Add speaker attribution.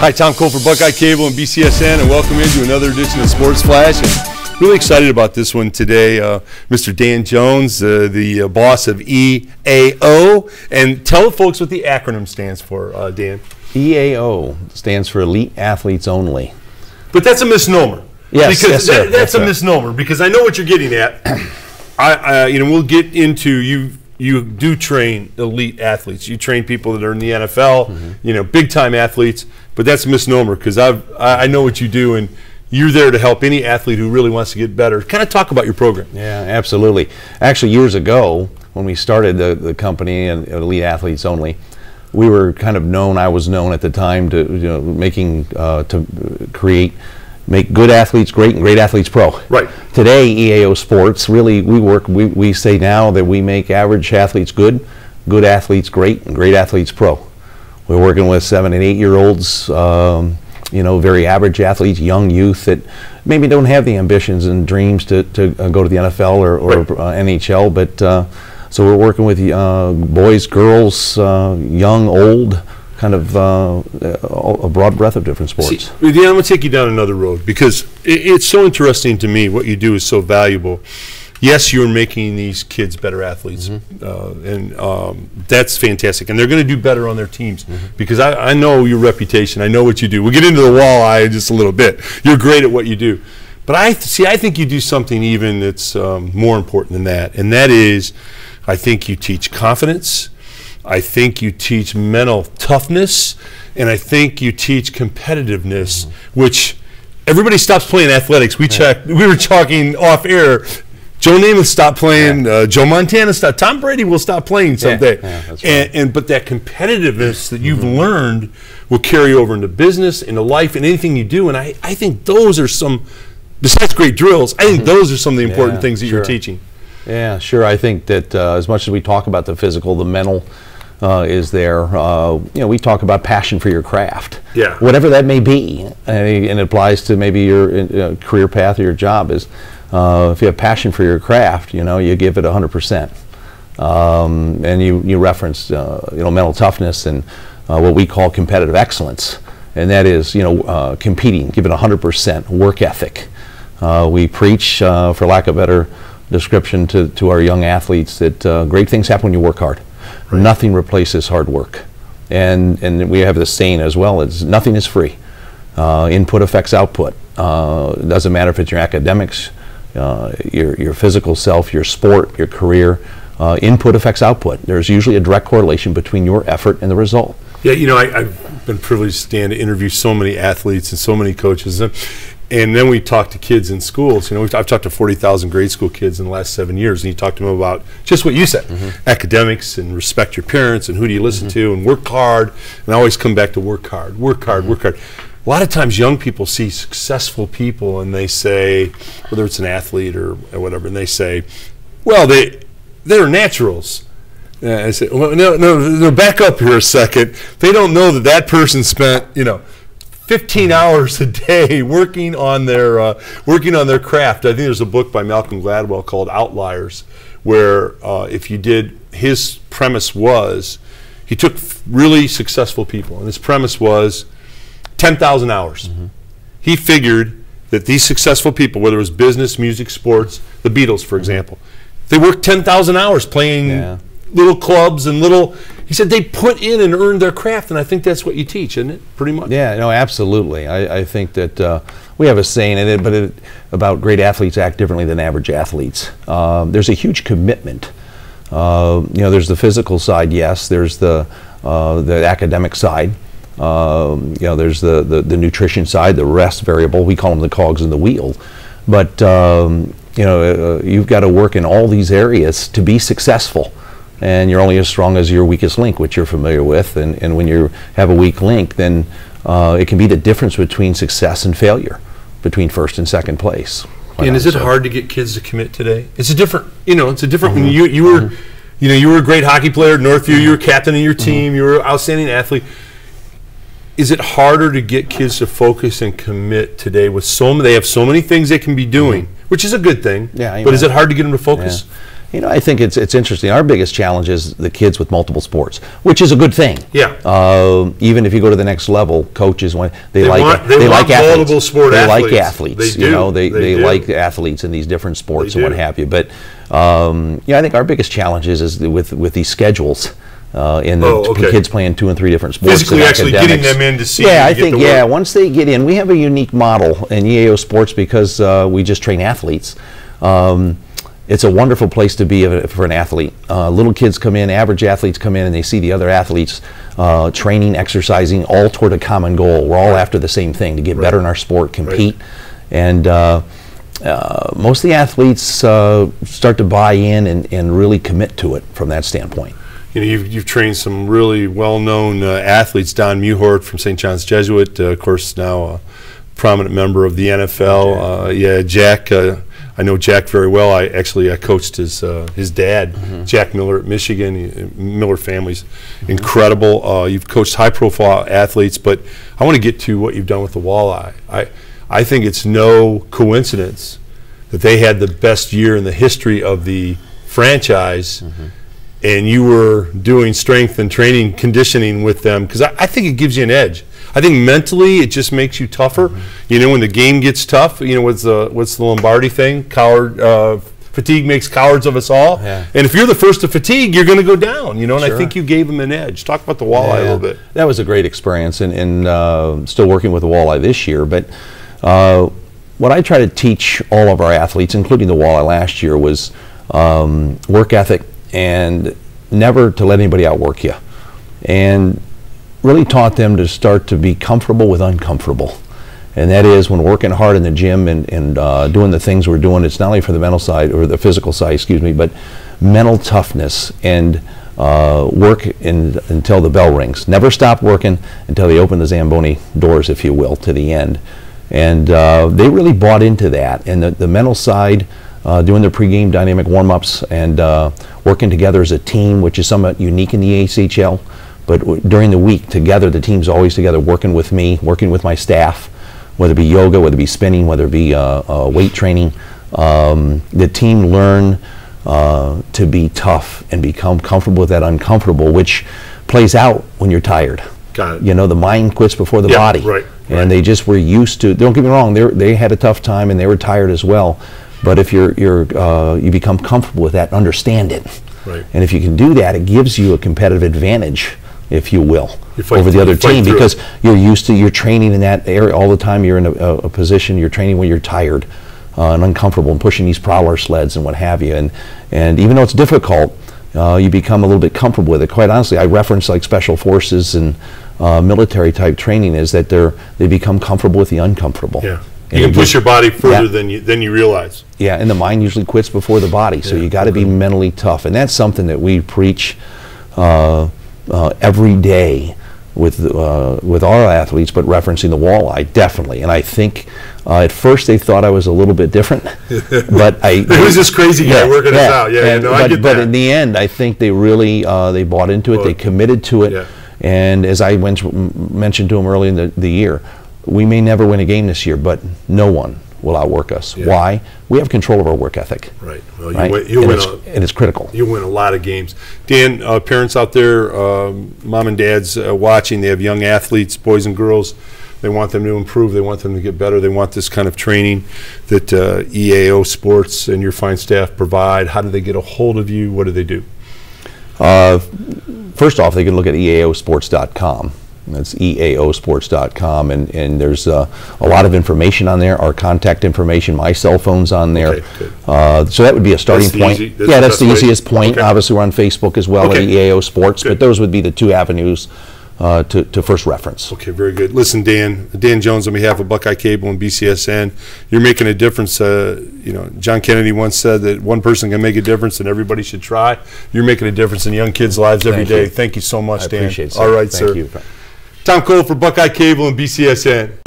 Speaker 1: Hi, Tom Cole for Buckeye Cable and BCSN, and welcome into another edition of Sports Flash. And really excited about this one today. Mr. Dan Jones, the boss of EAO. And tell the folks what the acronym stands for, Dan.
Speaker 2: EAO stands for Elite Athletes Only.
Speaker 1: But that's a misnomer.
Speaker 2: Yes,
Speaker 1: because
Speaker 2: yes,
Speaker 1: that's a misnomer, because I know what you're getting at. We'll get into you do train elite athletes. You train people that are in the NFL, big time athletes. But that's a misnomer, because I know what you do, and you're there to help any athlete who really wants to get better. Kind of talk about your program.
Speaker 2: Yeah, absolutely. Actually, years ago, when we started the company and Elite Athletes Only, we were kind of known. I was known at the time to make good athletes great and great athletes pro.
Speaker 1: Right.
Speaker 2: Today, EAO Sports, really, we say now that we make average athletes good athletes great, and great athletes pro. We're working with 7- and 8-year-olds, very average athletes, young youth that maybe don't have the ambitions and dreams to go to the NFL or
Speaker 1: right.
Speaker 2: NHL, but so we're working with boys, girls, young, old, kind of a broad breadth of different sports.
Speaker 1: See, Dan, I'm going to take you down another road, because it's so interesting to me. What you do is so valuable. Yes, you're making these kids better athletes, and that's fantastic. And they're going to do better on their teams, because I know your reputation. I know what you do. We'll get into the walleye in just a little bit. You're great at what you do. But I think you do something even that's more important than that, and that is, I think you teach confidence. I think you teach mental toughness, and I think you teach competitiveness, which everybody stops playing athletics. We were talking off air. Joe Namath stopped playing. Joe Montana stopped. Tom Brady will stop playing someday.
Speaker 2: That's right.
Speaker 1: But that competitiveness that you've learned will carry over into business, into life, and anything you do. And I think those are some, besides great drills, I think those are some of the important things that you're teaching.
Speaker 2: Yeah, sure. I think that as much as we talk about the physical, the mental is there. We talk about passion for your craft.
Speaker 1: Yeah.
Speaker 2: Whatever that may be, and it applies to maybe your career path or your job is. If you have passion for your craft, you give it 100%. And you reference, mental toughness and what we call competitive excellence, and that is, competing, give it 100%, work ethic. We preach, for lack of a better description, to our young athletes that great things happen when you work hard. Right. Nothing replaces hard work, and we have this saying as well: it's nothing is free. Input affects output. It doesn't matter if it's your academics, your physical self, your sport, your career. Input affects output. There's usually a direct correlation between your effort and the result.
Speaker 1: Yeah, I've been privileged, Stan, to interview so many athletes and so many coaches, and then we talk to kids in schools. I've talked to 40,000 grade school kids in the last 7 years, and you talk to them about just what you said, academics and respect your parents and who do you listen to and work hard. And I always come back to work hard, work hard, work hard. A lot of times young people see successful people and they say, whether it's an athlete or whatever, and they say, well, they're naturals. I say, well, no, back up here a second. They don't know that person spent, 15 hours a day working on their craft. I think there's a book by Malcolm Gladwell called Outliers, where his premise was, he took really successful people, and his premise was 10,000 hours. He figured that these successful people, whether it was business, music, sports, the Beatles, for example, they worked 10,000 hours playing little clubs and he said they put in and earned their craft, and I think that's what you teach, isn't it, pretty much?
Speaker 2: Yeah, no, absolutely. I think that we have a saying in it, about great athletes act differently than average athletes. There's a huge commitment. There's the physical side, yes. There's the academic side. There's the nutrition side, the rest variable. We call them the cogs in the wheel. But you've got to work in all these areas to be successful. And you're only as strong as your weakest link, which you're familiar with. And when you have a weak link, then it can be the difference between success and failure, between first and second place.
Speaker 1: And is it hard to get kids to commit today? It's a different, when you were a great hockey player at Northview, you were captain of your team, you were an outstanding athlete. Is it harder to get kids to focus and commit today with they have so many things they can be doing, which is a good thing, but is it hard to get them to focus?
Speaker 2: You know, I think it's interesting. Our biggest challenge is the kids with multiple sports, which is a good thing.
Speaker 1: Yeah.
Speaker 2: Even if you go to the next level, coaches want
Speaker 1: they
Speaker 2: like athletes.
Speaker 1: Multiple sport
Speaker 2: they
Speaker 1: athletes.
Speaker 2: Like athletes.
Speaker 1: They do.
Speaker 2: You know, they
Speaker 1: do.
Speaker 2: like athletes in these different sports and what have you. But yeah, I think our biggest challenge is with these schedules. Kids playing 2 and 3 different sports.
Speaker 1: Physically actually getting them in to see.
Speaker 2: Yeah, I think once they get in, we have a unique model in EAO Sports because we just train athletes. It's a wonderful place to be for an athlete. Little kids come in, average athletes come in, and they see the other athletes training, exercising, all toward a common goal. We're all after the same thing, to get better in our sport, compete. And most of the athletes start to buy in and really commit to it from that standpoint.
Speaker 1: You know, you've trained some really well-known athletes. Don Muhort from St. John's Jesuit, of course, now a prominent member of the NFL. Yeah, Jack. I know Jack very well. I coached his dad, Jack Miller at Michigan. Miller family's incredible. You've coached high-profile athletes, but I want to get to what you've done with the Walleye. I think it's no coincidence that they had the best year in the history of the franchise, and you were doing strength and training, conditioning with them, because I think it gives you an edge. I think mentally it just makes you tougher. You know, when the game gets tough, you know, what's the Lombardi thing? Fatigue makes cowards of us all. Yeah. And if you're the first to fatigue, you're going to go down. You know, and I think you gave them an edge. Talk about the Walleye a little bit. That
Speaker 2: was a great experience, and still working with the Walleye this year. But what I try to teach all of our athletes, including the Walleye last year, was work ethic and never to let anybody outwork you. And really taught them to start to be comfortable with uncomfortable. And that is, when working hard in the gym and doing the things we're doing, it's not only for the mental side, or the physical side, excuse me, but mental toughness and work until the bell rings. Never stop working until they open the Zamboni doors, if you will, to the end. And they really bought into that. And the mental side, doing their pregame dynamic warm-ups and working together as a team, which is somewhat unique in the ACHL. But during the week, together, the team's always together, working with me, working with my staff, whether it be yoga, whether it be spinning, whether it be weight training. The team learn to be tough and become comfortable with that uncomfortable, which plays out when you're tired.
Speaker 1: Got it.
Speaker 2: You know, the mind quits before the body.
Speaker 1: Right.
Speaker 2: And they just were used to, don't get me wrong, they had a tough time and they were tired as well. But if you become comfortable with that and understand it, and if you can do that, it gives you a competitive advantage, if you will, over the other team, because you're training in that area all the time. You're in a position, you're training when you're tired and uncomfortable and pushing these prowler sleds and what have you. And even though it's difficult, you become a little bit comfortable with it. Quite honestly, I reference like special forces and military type training, is that they become comfortable with the uncomfortable.
Speaker 1: Yeah. You can push your body further than you realize.
Speaker 2: Yeah, and the mind usually quits before the body, so you got to be mentally tough, and that's something that we preach every day with our athletes, but referencing the Walleye, definitely. And I think at first they thought I was a little bit different, but
Speaker 1: who's this crazy guy working us out? Yeah,
Speaker 2: and,
Speaker 1: no, I get that.
Speaker 2: But in the end, I think they really they bought into it. They committed to it, and as I mentioned to them early in the year, we may never win a game this year, but no one will outwork us. Yeah. Why? We have control of our work ethic.
Speaker 1: Right. Well, and
Speaker 2: it's critical.
Speaker 1: You win a lot of games. Dan, parents out there, mom and dads watching, they have young athletes, boys and girls. They want them to improve. They want them to get better. They want this kind of training that EAO Sports and your fine staff provide. How do they get a hold of you? What do they do?
Speaker 2: First off, they can look at EAOsports.com. That's EAOsports.com, and there's a lot of information on there. Our contact information, my cell phone's on there. Okay, so that would be a starting point. That's the easiest point. Okay. Obviously, we're on Facebook as well at EAO Sports, but those would be the two avenues to first reference.
Speaker 1: Okay, very good. Listen, Dan Jones, on behalf of Buckeye Cable and BCSN, you're making a difference. You know, John Kennedy once said that one person can make a difference and everybody should try. You're making a difference in young kids' lives every day. Thank you so much, Dan.
Speaker 2: I appreciate it, sir.
Speaker 1: All right, sir.
Speaker 2: Thank you.
Speaker 1: Tom Cole for Buckeye Cable and BCSN.